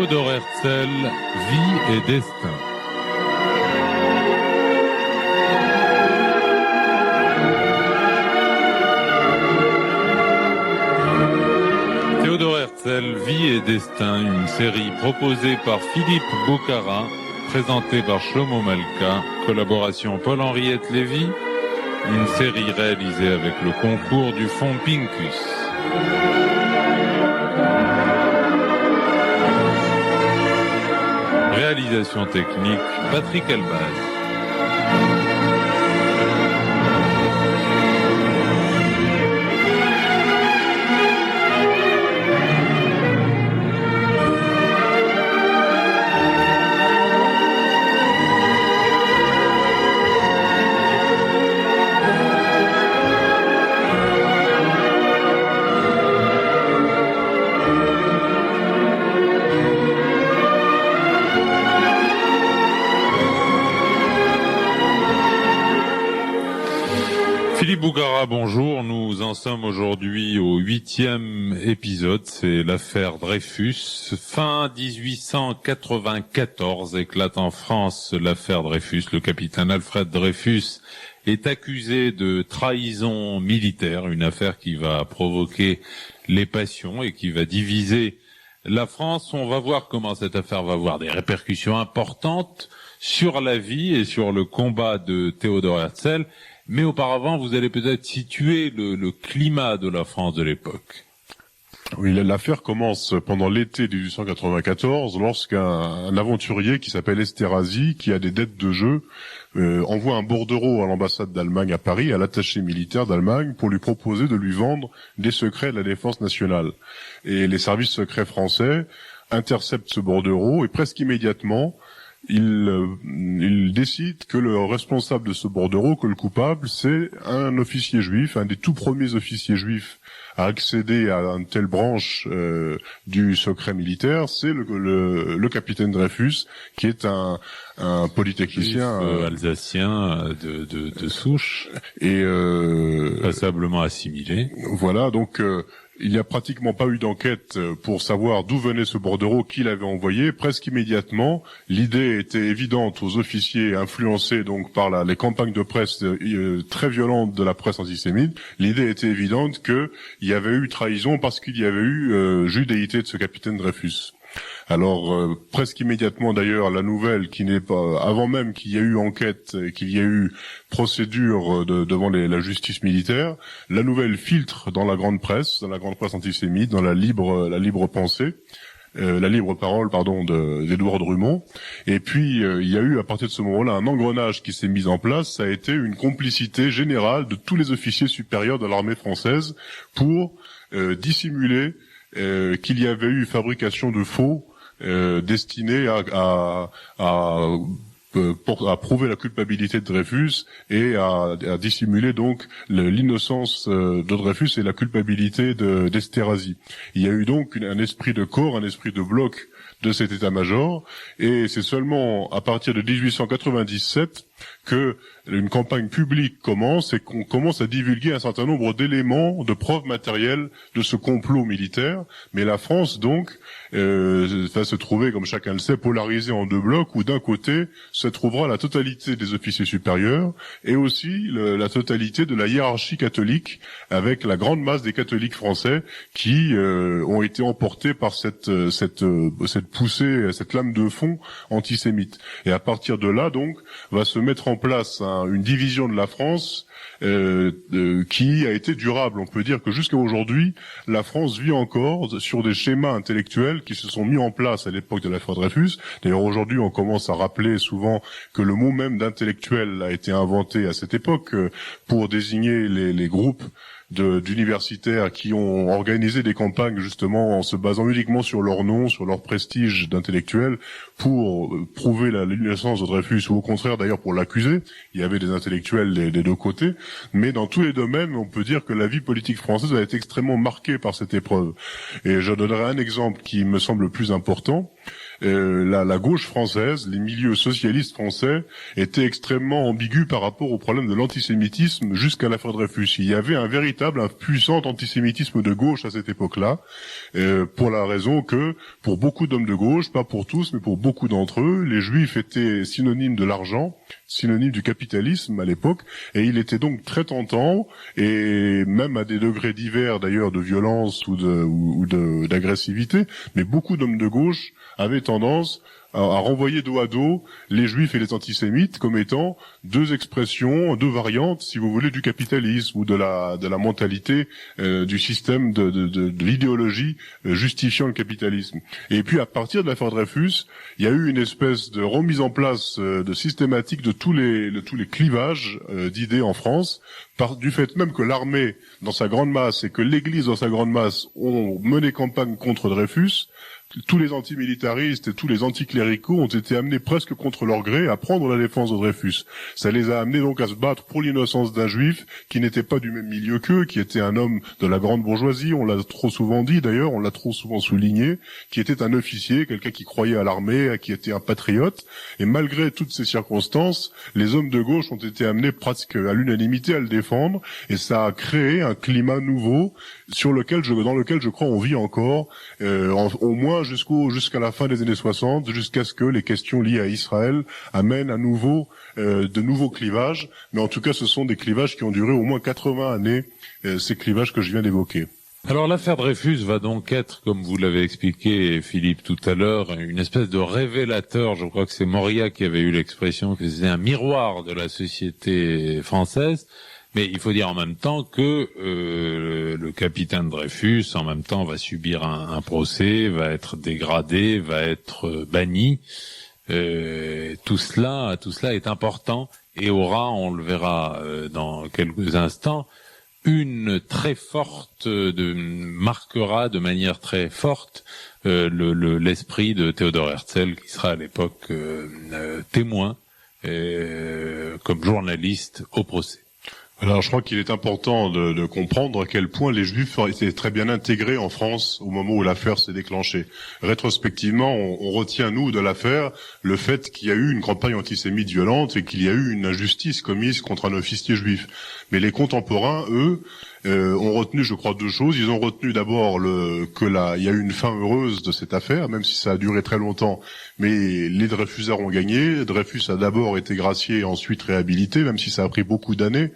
Théodore Herzl, Vie et destin. Théodore Herzl, Vie et destin, une série proposée par Philippe Bocara, présentée par Shlomo Malka, collaboration Paul-Henriette Lévy, une série réalisée avec le concours du fonds Pincus. Réalisation technique, Patrick Elbaz. Philippe Bocara, bonjour. Nous en sommes aujourd'hui au 8e épisode. C'est l'affaire Dreyfus. Fin 1894 éclate en France l'affaire Dreyfus. Le capitaine Alfred Dreyfus est accusé de trahison militaire, une affaire qui va provoquer les passions et qui va diviser la France. On va voir comment cette affaire va avoir des répercussions importantes sur la vie et sur le combat de Théodore Herzl. Mais auparavant, vous allez peut-être situer le climat de la France de l'époque. Oui, l'affaire commence pendant l'été 1894, lorsqu'un aventurier qui s'appelle Esterhazy, qui a des dettes de jeu, envoie un bordereau à l'ambassade d'Allemagne à Paris, à l'attaché militaire d'Allemagne, pour lui proposer de lui vendre des secrets de la défense nationale. Et les services secrets français interceptent ce bordereau et presque immédiatement, il décide que le responsable de ce bordereau, que le coupable, c'est un officier juif, un des tout premiers officiers juifs à accéder à une telle branche du secret militaire, c'est le capitaine Dreyfus, qui est un polytechnicien alsacien de souche et passablement assimilé. Voilà, donc il n'y a pratiquement pas eu d'enquête pour savoir d'où venait ce bordereau, qui l'avait envoyé. Presque immédiatement, l'idée était évidente aux officiers influencés donc par les campagnes de presse très violentes de la presse antisémite. L'idée était évidente qu'il y avait eu trahison parce qu'il y avait eu judéité de ce capitaine Dreyfus. Alors presque immédiatement d'ailleurs, la nouvelle qui n'est pas avant même qu'il y ait eu enquête, qu'il y ait eu procédure devant la justice militaire, la nouvelle filtre dans la grande presse antisémite, dans la libre pensée, la libre parole d'Édouard Drummond. Et puis il y a eu à partir de ce moment-là un engrenage qui s'est mis en place. Ça a été une complicité générale de tous les officiers supérieurs de l'armée française pour dissimuler qu'il y avait eu fabrication de faux destinés à prouver la culpabilité de Dreyfus et à dissimuler donc l'innocence de Dreyfus et la culpabilité d'Esterhazy. Il y a eu donc un esprit de corps, un esprit de bloc de cet état-major, et c'est seulement à partir de 1897 que une campagne publique commence et qu'on commence à divulguer un certain nombre d'éléments, de preuves matérielles de ce complot militaire. Mais la France, donc, va se trouver, comme chacun le sait, polarisée en deux blocs, où d'un côté se trouvera la totalité des officiers supérieurs et aussi la totalité de la hiérarchie catholique, avec la grande masse des catholiques français qui ont été emportés par cette poussée, cette lame de fond antisémite. Et à partir de là, donc, va se mettre en place une division de la France qui a été durable. On peut dire que jusqu'à aujourd'hui, la France vit encore sur des schémas intellectuels qui se sont mis en place à l'époque de l'affaire Dreyfus. D'ailleurs, aujourd'hui, on commence à rappeler souvent que le mot même d'intellectuel a été inventé à cette époque pour désigner les groupes d'universitaires qui ont organisé des campagnes justement en se basant uniquement sur leur nom, sur leur prestige d'intellectuels pour prouver l'innocence de Dreyfus, ou au contraire d'ailleurs pour l'accuser. Il y avait des intellectuels des deux côtés, mais dans tous les domaines, on peut dire que la vie politique française a été extrêmement marquée par cette épreuve. Et je donnerai un exemple qui me semble le plus important. la gauche française, les milieux socialistes français étaient extrêmement ambigus par rapport au problème de l'antisémitisme jusqu'à l'affaire Dreyfus. Il y avait un puissant antisémitisme de gauche à cette époque-là, pour la raison que, pour beaucoup d'hommes de gauche, pas pour tous, mais pour beaucoup d'entre eux, les juifs étaient synonymes de l'argent, synonymes du capitalisme à l'époque, et il était donc très tentant, et même à des degrés divers d'ailleurs de violence ou d'agressivité, mais beaucoup d'hommes de gauche avaient tendance à renvoyer dos à dos les juifs et les antisémites comme étant deux expressions, deux variantes, si vous voulez, du capitalisme ou de la mentalité du système de l'idéologie justifiant le capitalisme. Et puis à partir de l'affaire Dreyfus, il y a eu une espèce de remise en place de systématique de tous les clivages d'idées en France, du fait même que l'armée dans sa grande masse et que l'Église dans sa grande masse ont mené campagne contre Dreyfus. Tous les antimilitaristes et tous les anticléricaux ont été amenés presque contre leur gré à prendre la défense de Dreyfus. Ça les a amenés donc à se battre pour l'innocence d'un juif qui n'était pas du même milieu qu'eux, qui était un homme de la grande bourgeoisie, on l'a trop souvent dit d'ailleurs, on l'a trop souvent souligné, qui était un officier, quelqu'un qui croyait à l'armée, qui était un patriote. Et malgré toutes ces circonstances, les hommes de gauche ont été amenés presque à l'unanimité à le défendre, et ça a créé un climat nouveau dans lequel je crois on vit encore, au moins jusqu'à la fin des années 60, jusqu'à ce que les questions liées à Israël amènent à nouveau de nouveaux clivages. Mais en tout cas, ce sont des clivages qui ont duré au moins 80 années, ces clivages que je viens d'évoquer. Alors l'affaire Dreyfus va donc être, comme vous l'avez expliqué Philippe tout à l'heure, une espèce de révélateur. Je crois que c'est Moria qui avait eu l'expression que c'était un miroir de la société française. Mais il faut dire en même temps que le capitaine Dreyfus, en même temps, va subir un procès, va être dégradé, va être banni. Tout cela est important et aura, on le verra dans quelques instants, marquera de manière très forte l'esprit de Théodore Herzl, qui sera à l'époque témoin comme journaliste au procès. Alors, je crois qu'il est important de comprendre à quel point les Juifs étaient très bien intégrés en France au moment où l'affaire s'est déclenchée. Rétrospectivement, on retient, nous, de l'affaire, le fait qu'il y a eu une campagne antisémite violente et qu'il y a eu une injustice commise contre un officier juif. Mais les contemporains, eux, ont retenu, je crois, deux choses. Ils ont retenu d'abord il y a eu une fin heureuse de cette affaire, même si ça a duré très longtemps. Mais les Dreyfusards ont gagné. Dreyfus a d'abord été gracié et ensuite réhabilité, même si ça a pris beaucoup d'années.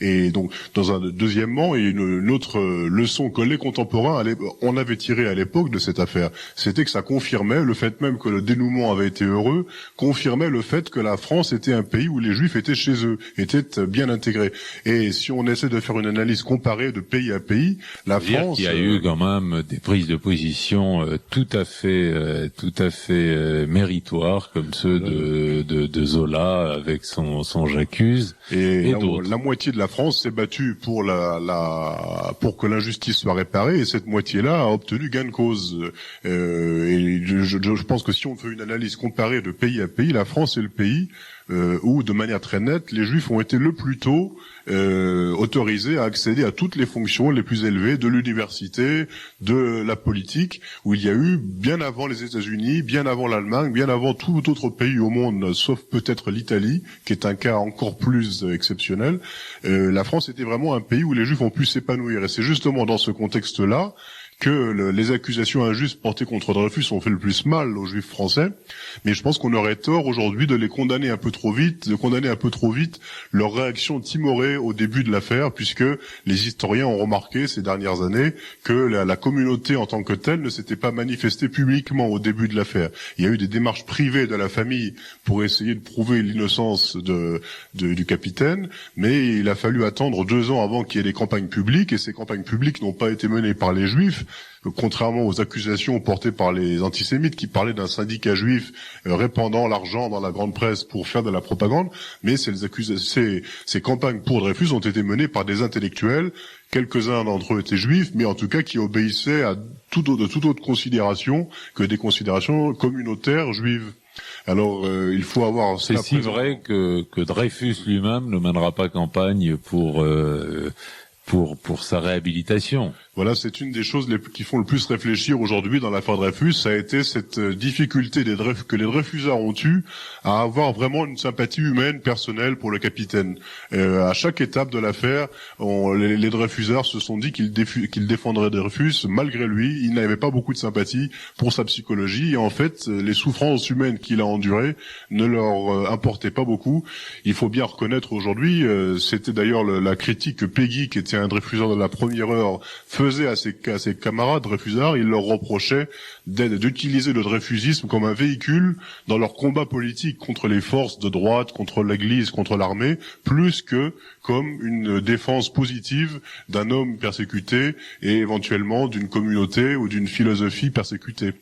Et donc, deuxièmement, et une autre leçon que les contemporains on avait tiré à l'époque de cette affaire, c'était que ça confirmait le fait même que le dénouement avait été heureux, confirmait le fait que la France était un pays où les Juifs étaient chez eux, étaient bien intégrés. Et si on essaie de faire une analyse comparée de pays à pays, la France... Il y a eu quand même des prises de position tout à fait méritoires, comme ceux de Zola avec son J'accuse. Et la moitié de la France s'est battue pour pour que l'injustice soit réparée, et cette moitié-là a obtenu gain de cause. Et je pense que si on fait une analyse comparée de pays à pays, la France est le pays où, de manière très nette, les Juifs ont été le plus tôt autorisés à accéder à toutes les fonctions les plus élevées de l'université, de la politique, où il y a eu, bien avant les États-Unis, bien avant l'Allemagne, bien avant tout autre pays au monde, sauf peut-être l'Italie, qui est un cas encore plus exceptionnel, la France était vraiment un pays où les Juifs ont pu s'épanouir. Et c'est justement dans ce contexte-là que les accusations injustes portées contre Dreyfus ont fait le plus mal aux Juifs français, mais je pense qu'on aurait tort aujourd'hui de condamner un peu trop vite leur réaction timorée au début de l'affaire, puisque les historiens ont remarqué ces dernières années que la communauté en tant que telle ne s'était pas manifestée publiquement au début de l'affaire. Il y a eu des démarches privées de la famille pour essayer de prouver l'innocence du capitaine, mais il a fallu attendre 2 ans avant qu'il y ait des campagnes publiques, et ces campagnes publiques n'ont pas été menées par les Juifs, contrairement aux accusations portées par les antisémites qui parlaient d'un syndicat juif répandant l'argent dans la grande presse pour faire de la propagande, mais ces campagnes pour Dreyfus ont été menées par des intellectuels, quelques-uns d'entre eux étaient juifs, mais en tout cas qui obéissaient à toute autre considération que des considérations communautaires juives. Alors, il faut avoir... C'est si vrai que Dreyfus lui-même ne mènera pas campagne pour sa réhabilitation. Voilà, c'est une des choses qui font le plus réfléchir aujourd'hui dans l'affaire Dreyfus. Ça a été cette difficulté que les Dreyfusards ont eue à avoir vraiment une sympathie humaine, personnelle pour le capitaine. À chaque étape de l'affaire, les Dreyfusards se sont dit qu'ils défendraient Dreyfus malgré lui. Ils n'avaient pas beaucoup de sympathie pour sa psychologie et en fait, les souffrances humaines qu'il a endurées ne leur importaient pas beaucoup. Il faut bien reconnaître aujourd'hui, c'était d'ailleurs la critique que Péguy, qui était un Dreyfusard de la première heure, faisait à ses camarades Dreyfusards. Il leur reprochait d'utiliser le dreyfusisme comme un véhicule dans leur combat politique contre les forces de droite, contre l'Église, contre l'armée, plus que comme une défense positive d'un homme persécuté et éventuellement d'une communauté ou d'une philosophie persécutée.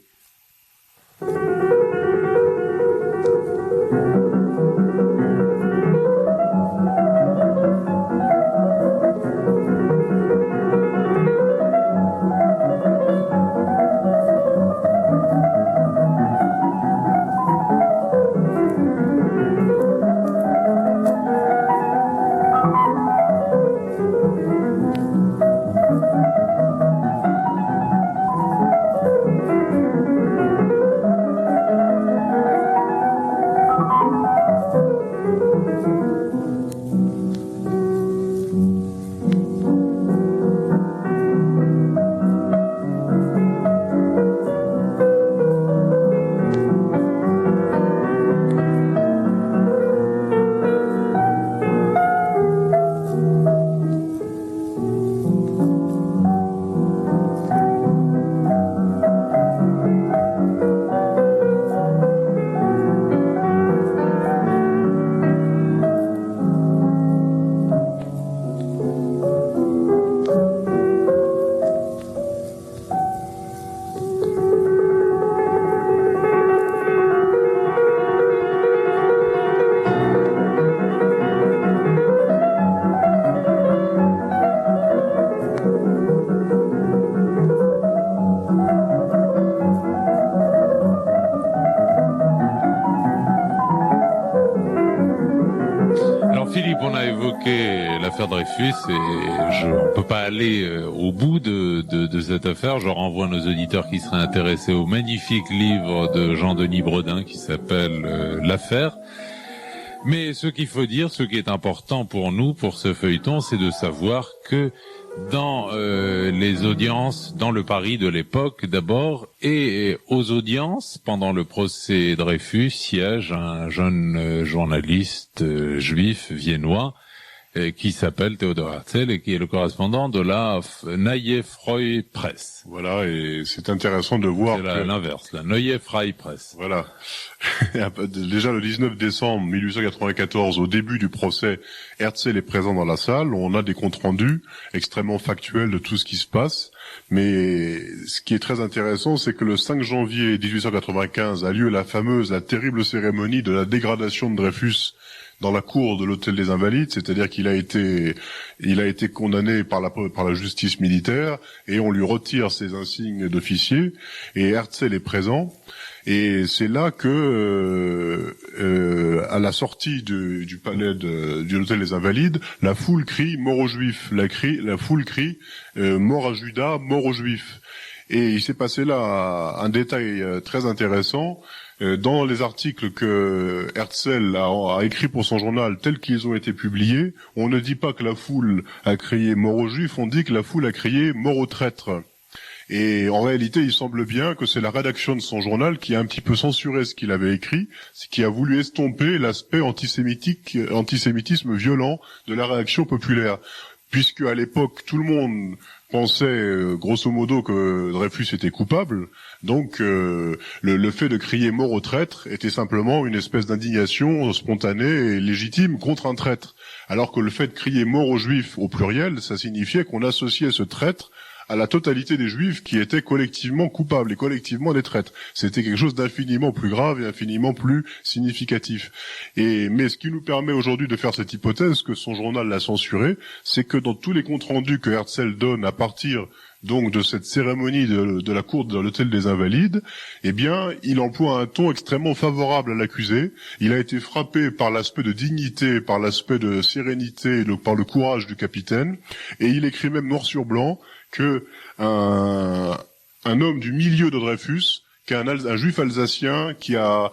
L'affaire Dreyfus et on peut pas aller au bout de cette affaire. Je renvoie nos auditeurs qui seraient intéressés au magnifique livre de Jean-Denis Bredin qui s'appelle L'affaire. Mais ce qu'il faut dire, ce qui est important pour nous, pour ce feuilleton, c'est de savoir que dans les audiences, dans le Paris de l'époque d'abord, et aux audiences, pendant le procès Dreyfus, siège un jeune journaliste juif viennois qui s'appelle Theodor Herzl et qui est le correspondant de la Neue Freie Presse. Voilà, et c'est intéressant de voir c'est l'inverse, la Neue Freie Presse. Voilà. Déjà le 19 décembre 1894, au début du procès, Herzl est présent dans la salle. On a des comptes rendus extrêmement factuels de tout ce qui se passe. Mais ce qui est très intéressant, c'est que le 5 janvier 1895 a lieu la terrible cérémonie de la dégradation de Dreyfus dans la cour de l'hôtel des Invalides, c'est-à-dire qu'il a été condamné par la justice militaire et on lui retire ses insignes d'officier et Herzl est présent. Et c'est là que, à la sortie du palais de l'hôtel des Invalides, la foule crie mort aux Juifs. La foule crie mort à Judas, mort aux Juifs. Et il s'est passé là un détail très intéressant. Dans les articles que Herzl a écrits pour son journal tels qu'ils ont été publiés, on ne dit pas que la foule a crié mort aux Juifs, on dit que la foule a crié mort aux traîtres. Et en réalité, il semble bien que c'est la rédaction de son journal qui a un petit peu censuré ce qu'il avait écrit, qui a voulu estomper l'aspect antisémitisme violent de la réaction populaire. Puisque à l'époque, tout le monde pensait grosso modo que Dreyfus était coupable, donc le fait de crier mort au traître était simplement une espèce d'indignation spontanée et légitime contre un traître. Alors que le fait de crier mort aux Juifs au pluriel, ça signifiait qu'on associait ce traître à la totalité des Juifs qui étaient collectivement coupables et collectivement des traîtres. C'était quelque chose d'infiniment plus grave et infiniment plus significatif. Mais ce qui nous permet aujourd'hui de faire cette hypothèse, que son journal l'a censuré, c'est que dans tous les comptes rendus que Herzl donne à partir donc de cette cérémonie de la cour de l'hôtel des Invalides, eh bien, il emploie un ton extrêmement favorable à l'accusé. Il a été frappé par l'aspect de dignité, par l'aspect de sérénité, par le courage du capitaine, et il écrit même noir sur blanc que un homme du milieu de Dreyfus, un juif alsacien qui a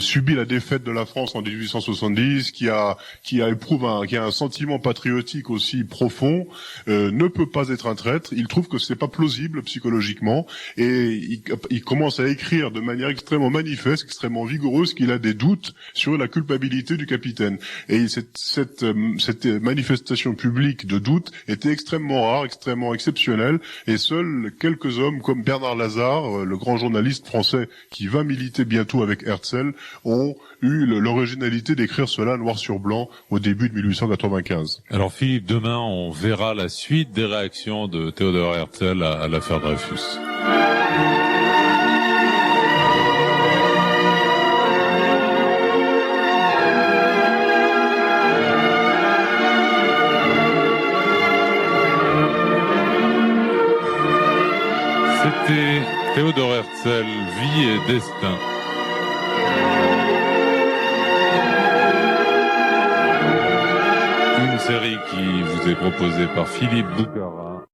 subi la défaite de la France en 1870, qui a un sentiment patriotique aussi profond, ne peut pas être un traître. Il trouve que c'est pas plausible psychologiquement, et il commence à écrire de manière extrêmement manifeste, extrêmement vigoureuse, qu'il a des doutes sur la culpabilité du capitaine. Et cette manifestation publique de doute était extrêmement rare, extrêmement exceptionnelle, et seuls quelques hommes comme Bernard Lazare, le grand journaliste français qui va militer bientôt avec Herzl, ont eu l'originalité d'écrire cela noir sur blanc au début de 1895. Alors Philippe, demain on verra la suite des réactions de Theodor Herzl à l'affaire Dreyfus. C'était Theodor Herzl, Vie et Destin. Une série qui vous est proposée par Philippe Boucara.